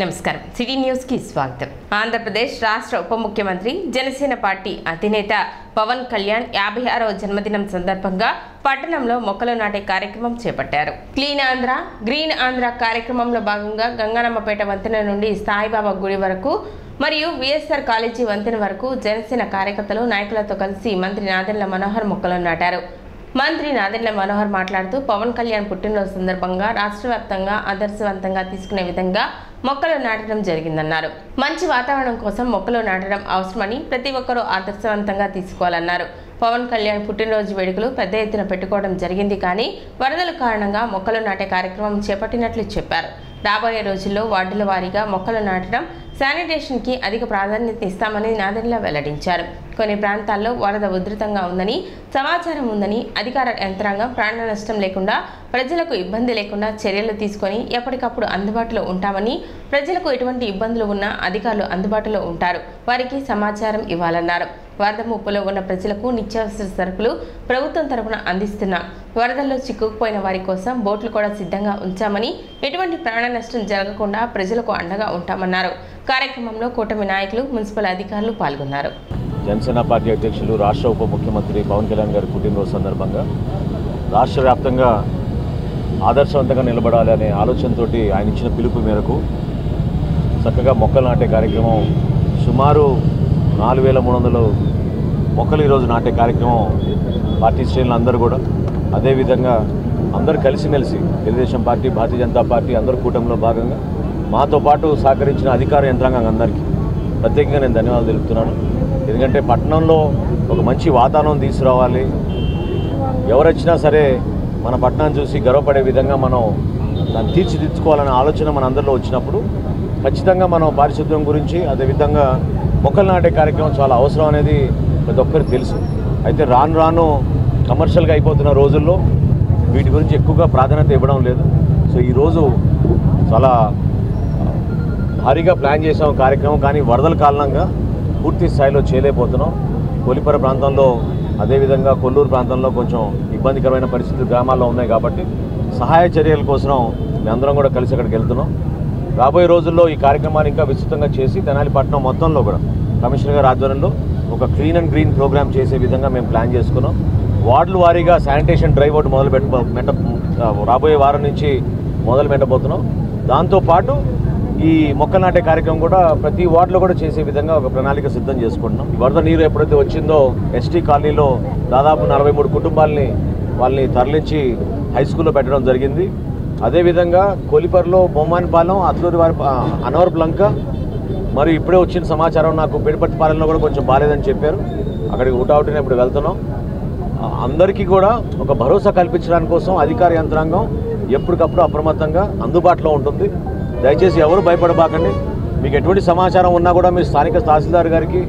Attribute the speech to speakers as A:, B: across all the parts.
A: నమస్కారం city news కి స్వాగతం. ఆంధ్రప్రదేశ్ రాష్ట్ర ఉప ముఖ్యమంత్రి జనసేన పార్టీ అధినేత పవన్ కళ్యాణ్ 56వ జన్మదినం సందర్భంగా పట్టణంలో మొక్కలు నాటే కార్యక్రమం చేపట్టారు. క్లీన్ ఆంధ్ర గ్రీన్ ఆంధ్ర కార్యక్రమంలో భాగంగా గంగానమ్మపేట వంతెన నుండి సాయిబాబా గుడి వరకు మరియు విఎస్ఆర్ కాలేజీ వంతెన వరకు జనసేన కార్యకర్తలు నాయకులతో కలిసి మంత్రి నాదెండ్ల మనోహర్ మొక్కలు నాటారు. మంత్రి నాదెండ్ల మనోహర్ మాట్లాడుతూ పవన్ కళ్యాణ్ పుట్టినరోజు సందర్భంగా రాష్ట్ర వ్యాప్తంగా ఆదర్శవంతంగా తీసుకునే విధంగా మొక్కలు నాటడం జరిగిందన్నారు. మంచి వాతావరణం కోసం మొక్కలు నాటడం అవసరమని ప్రతి ఒక్కరూ ఆదర్శవంతంగా తీసుకోవాలన్నారు. పవన్ కళ్యాణ్ పుట్టినరోజు వేడుకలు పెద్ద ఎత్తున పెట్టుకోవడం జరిగింది, కానీ వరదల కారణంగా మొక్కలు నాటే కార్యక్రమం చేపట్టినట్లు చెప్పారు. రాబోయే రోజుల్లో వార్డుల వారీగా మొక్కలు నాటడం, శానిటేషన్ కి అధిక ప్రాధాన్యత ఇస్తామని నాదెండ్ల వెల్లడించారు. కొన్ని ప్రాంతాల్లో వరద ఉధృతంగా ఉందని సమాచారం ఉందని అధికార యంత్రాంగం ప్రాణ నష్టం లేకుండా ప్రజలకు ఇబ్బంది లేకుండా చర్యలు తీసుకొని ఎప్పటికప్పుడు అందుబాటులో ఉంటామని, ప్రజలకు ఎటువంటి ఇబ్బందులు ఉన్నా అధికారులు అందుబాటులో ఉంటారు, వారికి సమాచారం ఇవ్వాలన్నారు. వరద ముప్పులో ఉన్న ప్రజలకు నిత్యావసర సరుకులు ప్రభుత్వం తరపున అందిస్తున్నాం. వరదల్లో చిక్కుకుపోయిన వారి కోసం బోట్లు కూడా సిద్ధంగా ఉంచామని, ఎటువంటి ప్రాణ నష్టం జరగకుండా ప్రజలకు అండగా ఉంటామన్నారు. కార్యక్రమంలో కూటమి నాయకులు, మున్సిపల్ అధికారులు పాల్గొన్నారు.
B: జనసేన పార్టీ అధ్యక్షులు రాష్ట్ర ఉప ముఖ్యమంత్రి పవన్ కళ్యాణ్ గారి పుట్టినరోజు సందర్భంగా రాష్ట్ర వ్యాప్తంగా ఆదర్శవంతంగా నిలబడాలి అనే ఆలోచనతో ఆయన ఇచ్చిన పిలుపు మేరకు చక్కగా మొక్కలు నాటే కార్యక్రమం సుమారు 4300 మొక్కలు ఈరోజు నాటే కార్యక్రమం పార్టీ శ్రేణులు అందరూ కూడా, అదేవిధంగా అందరూ కలిసిమెలిసి తెలుగుదేశం పార్టీ, భారతీయ జనతా పార్టీ అందరూ కూటమిలో భాగంగా మాతో పాటు సహకరించిన అధికార యంత్రాంగం అందరికీ ప్రత్యేకంగా నేను ధన్యవాదాలు తెలుపుతున్నాను. ఎందుకంటే పట్టణంలో ఒక మంచి వాతావరణం తీసుకురావాలి, ఎవరొచ్చినా సరే మన పట్టణాన్ని చూసి గర్వపడే విధంగా మనం దాన్ని తీర్చిదిద్దుకోవాలనే ఆలోచన మన అందరిలో వచ్చినప్పుడు ఖచ్చితంగా మనం పారిశుద్ధ్యం గురించి, అదేవిధంగా మొక్కలు నాటే కార్యక్రమం చాలా అవసరం అనేది ప్రతి ఒక్కరికి తెలుసు. అయితే రాను రాను కమర్షియల్గా అయిపోతున్న రోజుల్లో వీటి గురించి ఎక్కువగా ప్రాధాన్యత ఇవ్వడం లేదు. సో ఈరోజు చాలా భారీగా ప్లాన్ చేసాం కార్యక్రమం, కానీ వరదల కారణంగా పూర్తి స్థాయిలో చేయలేకపోతున్నాం. కొలిపర ప్రాంతంలో, అదేవిధంగా కొల్లూరు ప్రాంతంలో కొంచెం ఇబ్బందికరమైన పరిస్థితులు గ్రామాల్లో ఉన్నాయి కాబట్టి సహాయ చర్యల కోసం మేమందరం కూడా కలిసి అక్కడికి వెళ్తున్నాం. రాబోయే రోజుల్లో ఈ కార్యక్రమాన్ని ఇంకా విస్తృతంగా చేసి తెనాలి పట్టణం మొత్తంలో కూడా కమిషనర్ గారి ఆధ్వర్యంలో ఒక క్లీన్ అండ్ గ్రీన్ ప్రోగ్రామ్ చేసే విధంగా మేము ప్లాన్ చేసుకున్నాం. వార్డుల వారీగా శానిటేషన్ డ్రైవ్ ఒకటి రాబోయే వారం నుంచి మొదలు పెట్టబోతున్నాం. దాంతోపాటు ఈ మొక్కలు నాటే కార్యక్రమం కూడా ప్రతి వార్డులో కూడా చేసే విధంగా ఒక ప్రణాళిక సిద్ధం చేసుకుంటున్నాం. వరద నీరు ఎప్పుడైతే వచ్చిందో ఎస్టీ కాలనీలో దాదాపు 43 కుటుంబాలని వాళ్ళని తరలించి హై స్కూల్లో పెట్టడం జరిగింది. అదేవిధంగా కొలిపర్లో బొమ్మానిపాలెం, అట్లూరి వారి అనవరపు లంక, మరి ఇప్పుడే వచ్చిన సమాచారం నాకు పిడిపట్టిపాలెంలో కూడా కొంచెం బాగాలేదని చెప్పారు. అక్కడికి ఊటావుటిని ఇప్పుడు వెళ్తున్నాం. అందరికీ కూడా ఒక భరోసా కల్పించడానికి కోసం అధికార యంత్రాంగం ఎప్పటికప్పుడు అప్రమత్తంగా అందుబాటులో ఉంటుంది. దయచేసి ఎవరు భయపడబాకండి. మీకు ఎటువంటి సమాచారం ఉన్నా కూడా మీరు స్థానిక తహసీల్దార్ గారికి,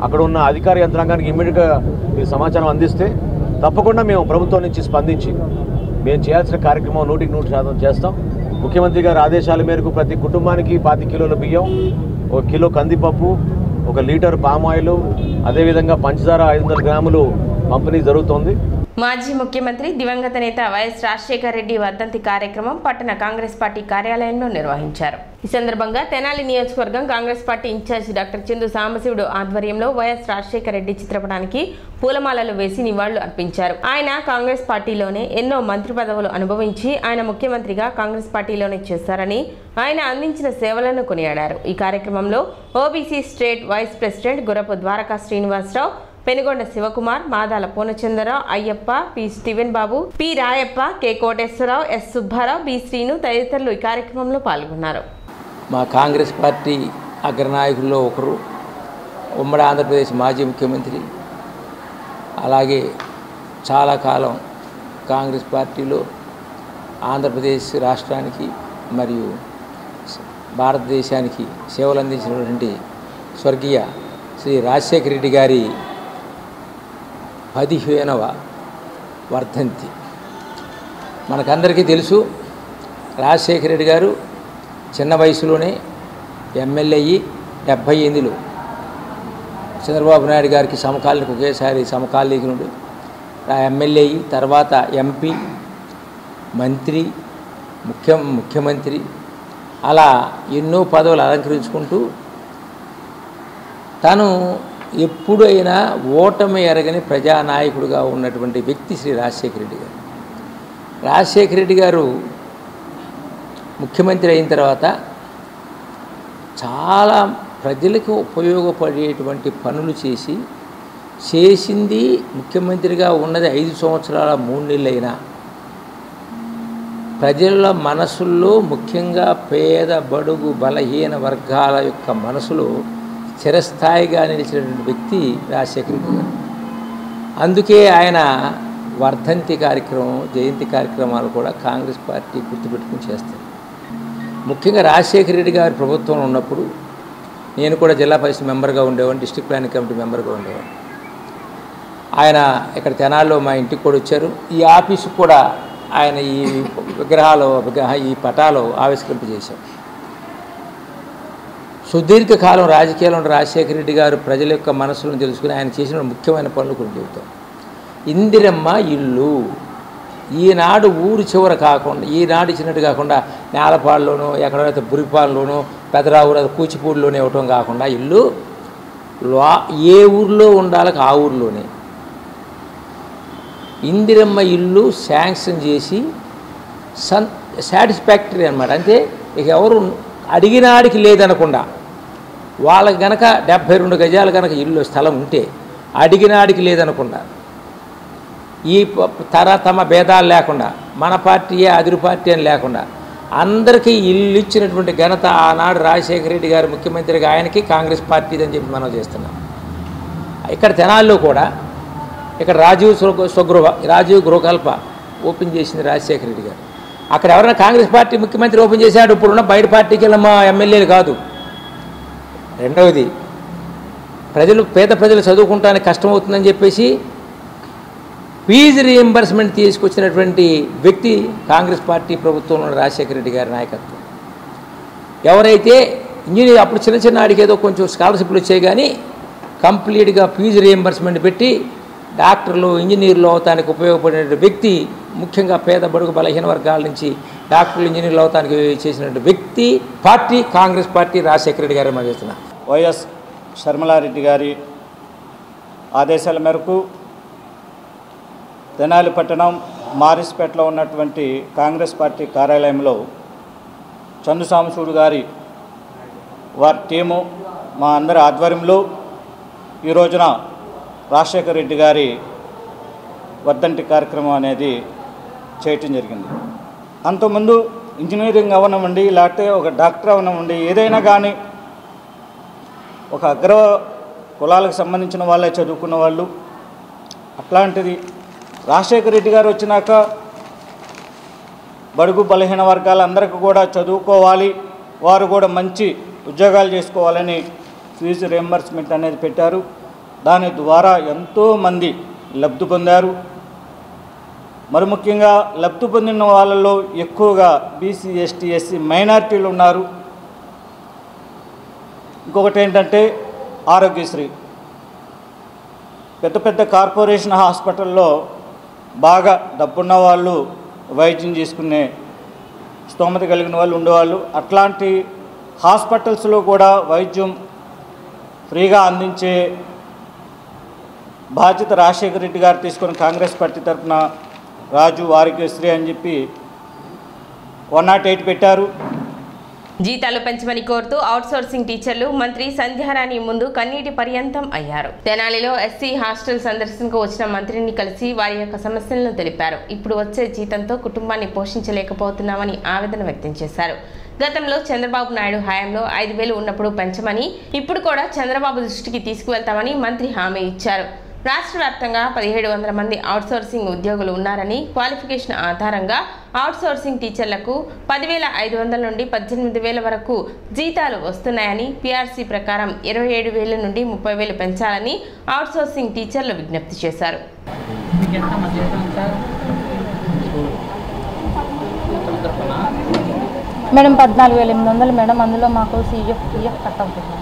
B: అక్కడ ఉన్న అధికార యంత్రాంగానికి ఇమ్మీడియట్గా మీరు సమాచారం అందిస్తే తప్పకుండా మేము ప్రభుత్వం నుంచి స్పందించి మేము చేయాల్సిన కార్యక్రమం 100% చేస్తాం. ముఖ్యమంత్రి గారి ఆదేశాల మేరకు ప్రతి కుటుంబానికి 25 కిలోల బియ్యం, 1 కిలో కందిపప్పు, 1 లీటర్ పామాయిల్, అదేవిధంగా పంచదార 500 గ్రాములు పంపిణీ జరుగుతోంది.
A: మాజీ ముఖ్యమంత్రి దివంగత నేత వైఎస్ రాజశేఖర రెడ్డి వర్ధంతి కార్యక్రమం పట్టణ కాంగ్రెస్ పార్టీ కార్యాలయంలో నిర్వహించారు. ఈ సందర్భంగా తెనాలి నియోజకవర్గం Congress party incharge doctor Chandu Sambasivudu ఆధ్వర్యంలో వైఎస్ రాజశేఖర రెడ్డి చిత్రపటానికి పూలమాలలు వేసి నివాళులు అర్పించారు. ఆయన కాంగ్రెస్ పార్టీలోనే ఎన్నో మంత్రి పదవులు అనుభవించి ఆయన ముఖ్యమంత్రిగా కాంగ్రెస్ పార్టీలోనే చేశారని, ఆయన అందించిన సేవలను కొనియాడారు. ఈ కార్యక్రమంలో OBC state vice president Gurapu Dwaraka Srinivasarao, Penugonda Sivakumar, Madala Purnachandrarao, Ayyappa, P Steven Babu, P Rayappa, K Koteswararao, S Subbarao, B Srinu తదితరులు ఈ కార్యక్రమంలో పాల్గొన్నారు.
C: మా కాంగ్రెస్ పార్టీ అగ్రనాయకుల్లో ఒకరు, ఉమ్మడి ఆంధ్రప్రదేశ్ మాజీ ముఖ్యమంత్రి, అలాగే చాలా కాలం కాంగ్రెస్ పార్టీలో ఆంధ్రప్రదేశ్ రాష్ట్రానికి మరియు భారతదేశానికి సేవలు అందించినటువంటి స్వర్గీయ శ్రీ రాజశేఖర రెడ్డి గారి 15వ వర్ధంతి. మనకందరికీ తెలుసు, రాజశేఖర రెడ్డి గారు చిన్న వయసులోనే ఎమ్మెల్యే అయ్యి 78లో చంద్రబాబు నాయుడు గారికి సమకాలీనకు ఒకేసారి సమకాలీనుడు ఎమ్మెల్యే అయ్యి తర్వాత ఎంపీ, మంత్రి, ముఖ్యమంత్రి, అలా ఎన్నో పదవులు అలంకరించుకుంటూ తను ఎప్పుడైనా ఓటమి ఎరగని ప్రజానాయకుడిగా ఉన్నటువంటి వ్యక్తి శ్రీ రాజశేఖర రెడ్డి గారు. రాజశేఖర రెడ్డి గారు ముఖ్యమంత్రి అయిన తర్వాత చాలా ప్రజలకు ఉపయోగపడేటువంటి పనులు చేసింది ముఖ్యమంత్రిగా ఉన్నది 5 సంవత్సరాల 3 నెలలైనా ప్రజల మనసుల్లో ముఖ్యంగా పేద బడుగు బలహీన వర్గాల యొక్క మనసులో చిరస్థాయిగా నిలిచినటువంటి వ్యక్తి రాజశేఖర రెడ్డి గారు. అందుకే ఆయన వర్ధంతి కార్యక్రమం, జయంతి కార్యక్రమాలు కూడా కాంగ్రెస్ పార్టీ గుర్తుపెట్టుకుని చేస్తారు. ముఖ్యంగా రాజశేఖర రెడ్డి గారి ప్రభుత్వంలో ఉన్నప్పుడు నేను కూడా జిల్లా పరిషత్ మెంబర్గా ఉండేవాడిని, డిస్ట్రిక్ట్ ప్లానింగ్ కమిటీ మెంబర్గా ఉండేవాడిని. ఆయన ఇక్కడ తెనాల్లో మా ఇంటికి కూడా వచ్చారు. ఈ ఆఫీసు కూడా ఆయన ఈ ఈ పటాలు ఆవిష్కరింపజేశారు. సుదీర్ఘకాలం రాజకీయాల్లో ఉన్న రాజశేఖర రెడ్డి గారు ప్రజల యొక్క మనసులను తెలుసుకుని ఆయన చేసిన ముఖ్యమైన పనులు కొన్ని చెబుతాం. ఇందిరమ్మ ఇల్లు ఈనాడు ఊరు చివర కాకుండా, ఈనాడు ఇచ్చినట్టు కాకుండా నేలపాడులోనో ఎక్కడైతే బురిపాడులోనో పెదరావురు కూచిపూడిలోనే ఇవ్వటం కాకుండా ఇల్లు ఏ ఊర్లో ఉండాలి ఆ ఊర్లోనే ఇందిరమ్మ ఇల్లు శాంక్షన్ చేసి సాటిస్ఫాక్టరీ అన్నమాట. అంటే ఇక ఎవరు అడిగినాడికి లేదనకుండా వాళ్ళకి గనక 72 గజాలు కనుక ఇల్లు స్థలం ఉంటే అడిగినాడికి లేదనకుండా ఈ తమ భేదాలు లేకుండా మన పార్టీయే అదిరు పార్టీ అని లేకుండా అందరికీ ఇల్లు ఇచ్చినటువంటి ఘనత ఆనాడు రాజశేఖర రెడ్డి గారు ముఖ్యమంత్రిగా ఆయనకి కాంగ్రెస్ పార్టీదని చెప్పి మనం చేస్తున్నాం. ఇక్కడ తెనాల్లో కూడా ఇక్కడ రాజీవ్ గృహకల్ప ఓపెన్ చేసింది రాజశేఖర రెడ్డి గారు. అక్కడ ఎవరైనా కాంగ్రెస్ పార్టీ ముఖ్యమంత్రి ఓపెన్ చేశాడు, ఇప్పుడున్న బయట పార్టీకి వెళ్ళిన మా ఎమ్మెల్యేలు కాదు. రెండవది పేద ప్రజలు చదువుకుంటానికి కష్టమవుతుందని చెప్పేసి ఫీజు రీఎంబర్స్మెంట్ తీసుకొచ్చినటువంటి వ్యక్తి కాంగ్రెస్ పార్టీ ప్రభుత్వంలో రాజశేఖర రెడ్డి గారి నాయకత్వం. ఎవరైతే ఇంజనీర్ అప్పుడు చిన్న ఆడికి ఏదో కొంచెం స్కాలర్షిప్లు వచ్చాయి, కానీ కంప్లీట్గా ఫీజు రీఎంబర్స్మెంట్ పెట్టి డాక్టర్లు ఇంజనీర్లు అవటానికి ఉపయోగపడిన వ్యక్తి, ముఖ్యంగా పేద బడుగు బలహీన వర్గాల నుంచి డాక్టర్లు ఇంజనీర్లు అవటానికి చేసినటువంటి వ్యక్తి పార్టీ కాంగ్రెస్ పార్టీ రాజశేఖర రెడ్డి గారు చేస్తున్నా.
D: వైఎస్ షర్మిలారెడ్డి గారి ఆదేశాల మేరకు తెనాలి పట్టణం మారిస్పేటలో ఉన్నటువంటి కాంగ్రెస్ పార్టీ కార్యాలయంలో చందుసాంబశివుడు గారి వారి టీము మా అందరి ఆధ్వర్యంలో ఈ రోజున రాజశేఖర రెడ్డి గారి వర్ధంతి కార్యక్రమం అనేది చేయటం జరిగింది. అంతకుముందు ఇంజనీరింగ్ అవనివ్వండి, లేకపోతే ఒక డాక్టర్ అవనివ్వండి, ఏదైనా కానీ ఒక అగ్ర కులాలకు సంబంధించిన వాళ్ళే చదువుకున్న వాళ్ళు. అట్లాంటిది రాజశేఖర రెడ్డి గారు వచ్చినాక బడుగు బలహీన వర్గాలందరికీ కూడా చదువుకోవాలి, వారు కూడా మంచి ఉద్యోగాలు చేసుకోవాలని ఫీజు రియంబర్స్మెంట్ అనేది పెట్టారు. దాని ద్వారా ఎంతోమంది లబ్ధి పొందారు. మరి ముఖ్యంగా లబ్ధి పొందిన వాళ్ళలో ఎక్కువగా బీసీ, ఎస్టీ, ఎస్సీ మైనారిటీలు ఉన్నారు. ఇంకొకటి ఏంటంటే ఆరోగ్యశ్రీ. పెద్ద పెద్ద కార్పొరేషన్ హాస్పిటల్లో బాగా డబ్బున్న వాళ్ళు వైద్యం చేసుకునే స్తోమత కలిగిన వాళ్ళు ఉండేవాళ్ళు. అట్లాంటి హాస్పిటల్స్లో కూడా వైద్యం ఫ్రీగా అందించే బాధ్యత రాజశేఖర రెడ్డి గారు తీసుకొని కాంగ్రెస్ పార్టీ తరఫున రాజు ఆరోగ్యశ్రీ అని చెప్పి 108 పెట్టారు.
A: జీతాలు పెంచమని కోరుతూ అవుట్సోర్సింగ్ టీచర్లు మంత్రి సంధ్యారాణి ముందు కన్నీటి పర్యంతం అయ్యారు. తెనాలిలో ఎస్సీ హాస్టల్ సందర్శనకు వచ్చిన మంత్రిని కలిసి వారి యొక్క సమస్యలను తెలిపారు. ఇప్పుడు వచ్చే జీతంతో కుటుంబాన్ని పోషించలేకపోతున్నామని ఆవేదన వ్యక్తం చేశారు. గతంలో చంద్రబాబు నాయుడు హయాంలో 5,000 ఉన్నప్పుడు పెంచమని, ఇప్పుడు కూడా చంద్రబాబు దృష్టికి తీసుకువెళ్తామని మంత్రి హామీ ఇచ్చారు. రాష్ట్ర వ్యాప్తంగా 1,700 మంది అవుట్సోర్సింగ్ ఉద్యోగులు ఉన్నారని, క్వాలిఫికేషన్ ఆధారంగా అవుట్సోర్సింగ్ టీచర్లకు 10,500 నుండి 18,000 వరకు జీతాలు వస్తున్నాయని, పీఆర్సీ ప్రకారం 27,000 నుండి 30,000 పెంచాలని అవుట్సోర్సింగ్ టీచర్లు విజ్ఞప్తి చేశారు.
E: Madam 14,800 madam. అందులో మాకు పిఎఫ్ కట్ అవుతుంది.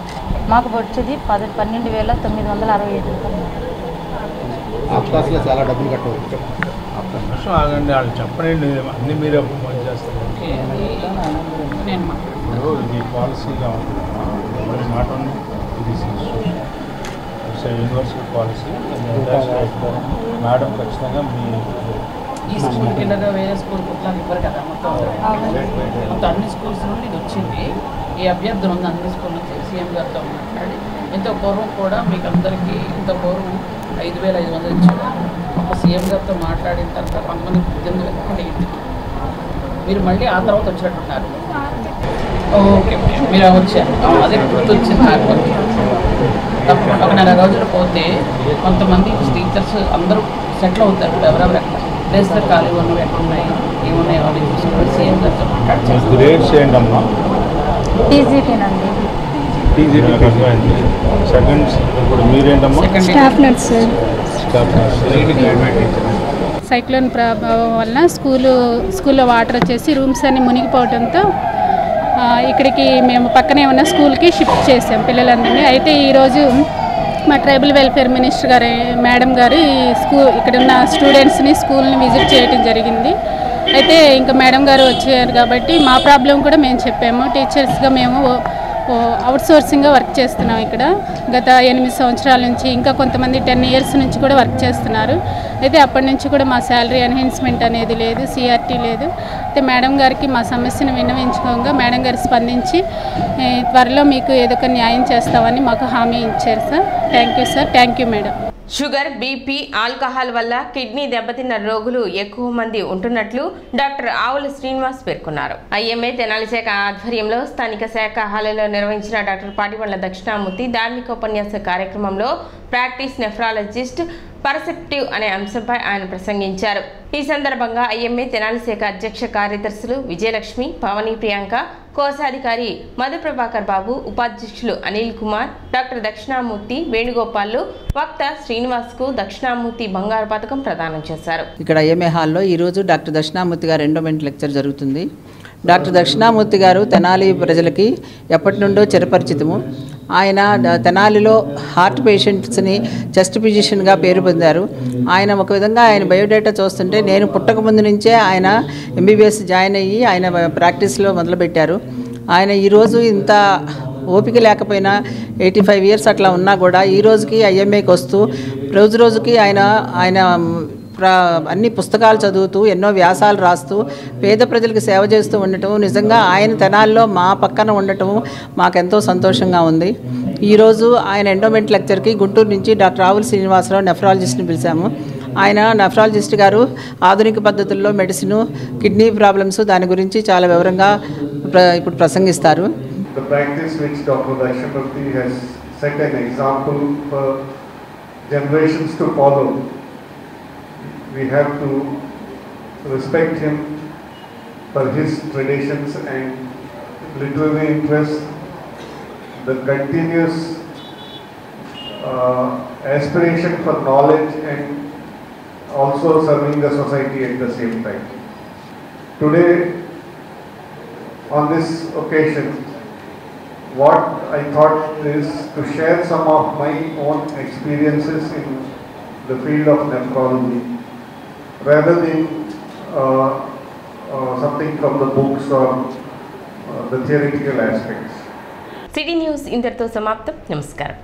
E: మాకు వచ్చేది 12,965 రూపాయలు.
F: ఆఫ్కాస్లో చాలా డబ్బులు కట్టవచ్చు. ఆగండి, వాళ్ళు చెప్పండి, అన్నీ మీరే చేస్తారు.
G: ఇది పాలసీగా ఉంటుంది, నాట్ ఓన్లీ ఇది ఇట్స్ యూనివర్సల్ పాలసీ. మేడం ఖచ్చితంగా మీ
H: ఈ స్కూల్ కింద వేరే స్కూల్ ఇట్లా ఇవ్వరు కదా, మొత్తం అన్ని స్కూల్స్ నుండి ఇది వచ్చింది. ఈ అభ్యర్థులు ఉంది అన్ని స్కూల్ నుంచి సీఎం గారితో మాట్లాడి ఇంత పూర్వం కూడా మీకు అందరికీ ఇంత పూర్వం 5,500 ఇచ్చేవారు. ఒక సీఎం గారితో మాట్లాడిన తర్వాత కొంతమంది 18,000 మీరు మళ్ళీ ఆ తర్వాత వచ్చినట్టున్నారు. ఓకే మీరు వచ్చారు, అదే గుర్తొచ్చింది నాకు. తప్పకుండా ఒక 4 రోజులు పోతే కొంతమంది టీచర్స్ అందరూ సెటిల్ అవుతారు. ఎవరెవరు ఎక్కడ ప్లేస్లో ఖాళీ ఉన్నవి ఎక్కడ ఉన్నాయి ఏమున్నాయి అవి చూసుకుంటారు. సీఎం గారితో మాట్లాడి
G: గ్రేడ్స్ ఏంటమ్మా?
E: టీజీటీనండి.
G: టీజీటీ అర్థమైంది. సెకండ్స్ ఇప్పుడు మీరేంటమ్మా?
E: Staff nurse sir.
G: Staff nurse.
I: Cyclone ప్రభావం వల్ల స్కూల్లో వాటర్ వచ్చేసి రూమ్స్ అన్ని మునిగిపోవడంతో ఇక్కడికి మేము పక్కనే ఉన్న స్కూల్కి షిఫ్ట్ చేసాం పిల్లలందరినీ. అయితే ఈరోజు మా ట్రైబల్ వెల్ఫేర్ మినిస్టర్ గారు మేడం గారు ఈ ఇక్కడున్న స్టూడెంట్స్ని స్కూల్ని విజిట్ చేయడం జరిగింది. అయితే ఇంకా మేడం గారు వచ్చారు కాబట్టి మా ప్రాబ్లం కూడా మేము చెప్పాము. టీచర్స్గా మేము అవుట్సోర్సింగ్గా వర్క్ చేస్తున్నాం ఇక్కడ గత 8 సంవత్సరాల నుంచి. ఇంకా కొంతమంది 10 ఇయర్స్ నుంచి కూడా వర్క్ చేస్తున్నారు. అయితే అప్పటి నుంచి కూడా మా శాలరీ ఎన్హాన్స్మెంట్ అనేది లేదు, సిఆర్టీ లేదు. అయితే మేడం గారికి మా సమస్యను విన్నవించుకోగా మేడం గారు స్పందించి త్వరలో మీకు ఏదో ఒక న్యాయం చేస్తామని మాకు హామీ ఇచ్చారు sir. Thank you sir. Thank you madam.
A: Sugar, BP, alcohol వల్ల కిడ్నీ దెబ్బతిన్న రోగులు ఎక్కువ మంది ఉంటున్నట్లు డాక్టర్ ఆవుల శ్రీనివాస్ పేర్కొన్నారు. ఐఎంఏ తెనాలి శాఖ ఆధ్వర్యంలో స్థానిక శాఖ హాలులో నిర్వహించిన డాక్టర్ పాటిబండ్ల దక్షిణామూర్తి ధార్మిక ఉపన్యాస కార్యక్రమంలో ప్రాక్టీస్ నెఫ్రాలజిస్ట్ పర్సెప్టివ్ అనే అంశంపై ఆయన ప్రసంగించారు. ఈ సందర్భంగా ఐఎంఏ తెనాలి శాఖ అధ్యక్ష కార్యదర్శులు విజయలక్ష్మి, పవని ప్రియాంక, కోశాధికారి మధుప్రభాకర్ బాబు, ఉపాధ్యక్షులు అనిల్ కుమార్, డాక్టర్ దక్షిణామూర్తి, వేణుగోపాల్, వక్త శ్రీనివాస్కు దక్షిణామూర్తి బంగారు పథకం ప్రదానం చేశారు.
J: ఇక్కడ ఐఎంఏ హాల్లో ఈరోజు డాక్టర్ దక్షిణామూర్తి గారు ఎండోమెంట్ లెక్చర్ జరుగుతుంది. డాక్టర్ దక్షిణామూర్తి గారు తెనాలి ప్రజలకి ఎప్పటి నుండో చిరపరిచితము. ఆయన తెనాలిలో హార్ట్ పేషెంట్స్ని చెస్ట్ ఫిజిషియన్గా పేరు పొందారు. ఆయన ఒక విధంగా ఆయన బయోడేటా చూస్తుంటే నేను పుట్టక ముందు నుంచే ఆయన ఎంబీబీఎస్ జాయిన్ అయ్యి ఆయన ప్రాక్టీస్లో మొదలుపెట్టారు. ఆయన ఈరోజు ఇంత ఓపిక లేకపోయినా 85 ఇయర్స్ అట్లా ఉన్నా కూడా ఈ రోజుకి ఐఎంఏకి వస్తూ రోజుకి ఆయన అన్ని పుస్తకాలు చదువుతూ ఎన్నో వ్యాసాలు రాస్తూ పేద ప్రజలకు సేవ చేస్తూ ఉండటం, నిజంగా ఆయన తెనాల్లో మా పక్కన ఉండటం మాకెంతో సంతోషంగా ఉంది. ఈరోజు ఆయన ఎండోమెంట్ లెక్చర్కి గుంటూరు నుంచి డాక్టర్ ఆవుల శ్రీనివాసరావు నెఫ్రాలజిస్ట్ని పిలిచాము. ఆయన నెఫ్రాలజిస్ట్ గారు ఆధునిక పద్ధతుల్లో మెడిసిన్, కిడ్నీ ప్రాబ్లమ్స్ దాని గురించి చాలా వివరంగా ఇప్పుడు ప్రసంగిస్తారు.
K: The practice which Dr. Dakshinamurti has set an example for generations to follow. We have to respect him for his traditions and literary interests, the continuous aspiration for knowledge and also serving the society at the same time. Today, on this occasion, what I thought is to share some of my own experiences in the field of nephrology, rather than something from the books or the theoretical aspects.
A: City news ఇంతటితో సమాప్తం. నమస్కారం.